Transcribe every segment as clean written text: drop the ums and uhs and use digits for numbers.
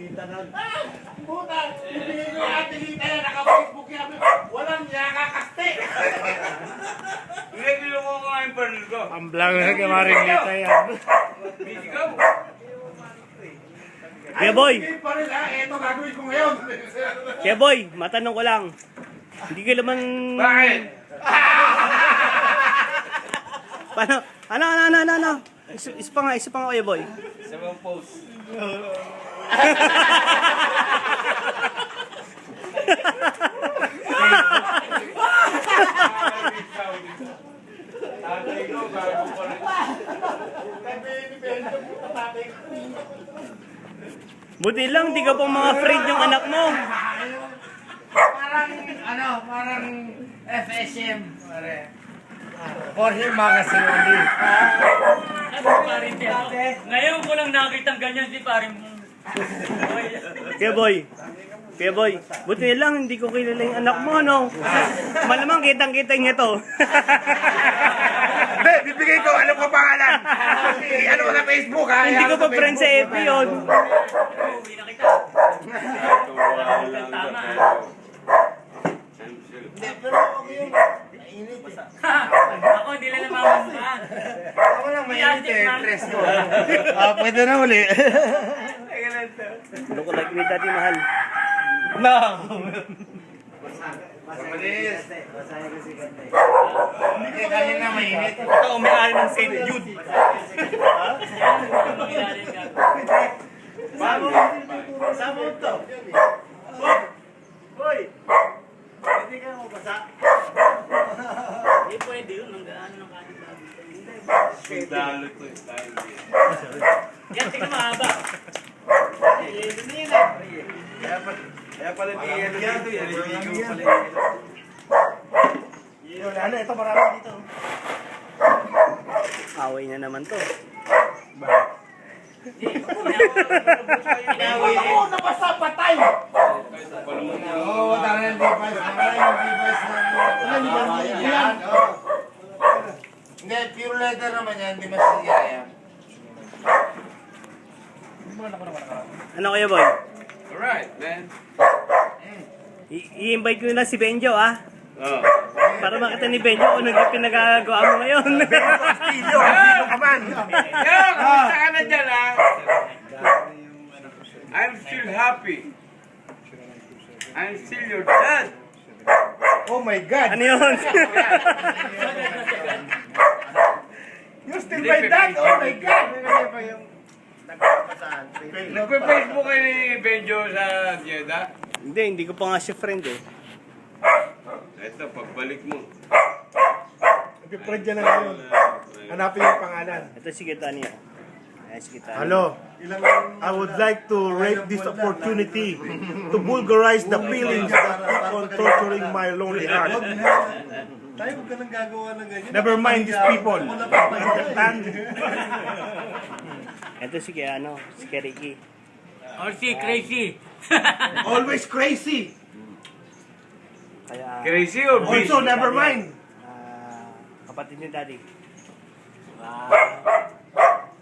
Delita na. Puta! Ibigay ko yung delita yan. Naka-Facebook yan. Walang yakakaste. Hindi, kinuha ko nga yung partner ko. Ang blank na kamarin dito yan. Bisigaw. Kaya boy, Ay, pa rin ha. Eto gagawin ko ngayon. kaya boy, matanong ko lang. Hindi ka naman... Bakit? Paano? Ano? Isa pa nga kaya boy. Sa mga post. Tatay ko, bago pa rin. Buti lang, di ka pang mga friend yung anak mo. Parang FSM. Jorge Magazine only. Ngayon ko lang nakita ang ganyan si paring. Kaya boy, buti lang, hindi ko kilala yung anak mo, no? Malamang kitang-kita niya to. Hindi, bibigay ko. Ano ko pangalan? Ano ko sa Facebook ha? Hindi ko pa friend sa FB yun. Uwi na kita. Tama. Hindi, pero okay yun. Mainit eh. Ako hindi lang namamantaan. Ako lang mainit eh. Tres ko. Pwede na uli. Ano ko like ni Daddy Mahal? Mabilis. Hindi kanina mainit. Ito, umiari ng St. Jude. Sama mo to. Boy! Hindi ka mo basa. Hindi pwede yun. Ang gaano ng kanin bago. Sundalo to. Style. Yan, tingnan mahaba. Kaya pala di yan dito. Yan pala Ano, ito marami dito. Away na naman to. Inaway Ako, nabasa patay. Oo, tara yung device. Tara yung device na yan. Hindi, pure leather naman yan. Hindi masaya yan. Ano kaya boy? Alright, man. I-invite ko na si Benjo, ah. Oh. Para makita ni Benjo kung ano yung pinagagawa mo ngayon. Castillo, Castillo ka man. Yo, kamusta ka na dyan, ha? I'm still happy. I'm still your dad. Oh my God. Ano yun? You still my dad? Oh my God. Nagpe-Facebook kayo ni Benjo sa Jeddah? Hindi ko pa nga siya friend eh. Ito, pagbalik mo. Nag-friend dyan na ngayon. Hanapin yung pangalan. Ito si Gitania. Ayan si Gitania. Hello, I would like to raise this opportunity to vulgarize the feelings that keep on torturing my lonely heart. Tayo, huwag ka nang gagawa ng ganyan. Never mind these people. Understand? Ito si Ricky. Or si Crazy. Always crazy. Kaya, Crazy or busy? Also, never mind. kapatid ni Daddy.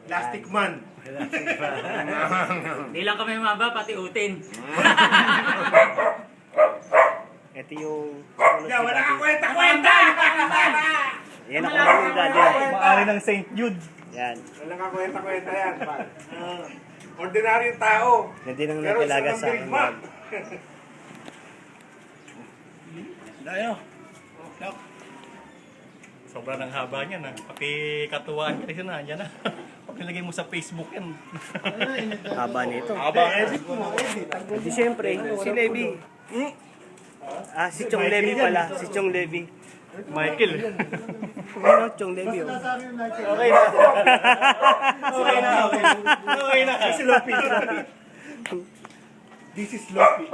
Plastic man. Hindi lang kami maba, pati utin. Ito yung... Wala ka kwenta-kwenta. Yan ang kapatid ni Daddy. Maari ng St. Jude. Yan. Wala ka kwenta-kwenta yan. Ordinaryong tao. Hindi nang Pero nakilaga isang sa akin. big Mac. Dayo. Sobra ng haba niya na. Pati katuwaan kasi na, andyan na. Pag nilagay mo sa Facebook yan. Haba nito. Haba. Di siyempre, si Levi. Si Chong Levi pala. Si Chong Levi. Michael. Ano, Chong Levi oh. Okay na. Okay na. Okay na. This is Lopi. This is Lopi.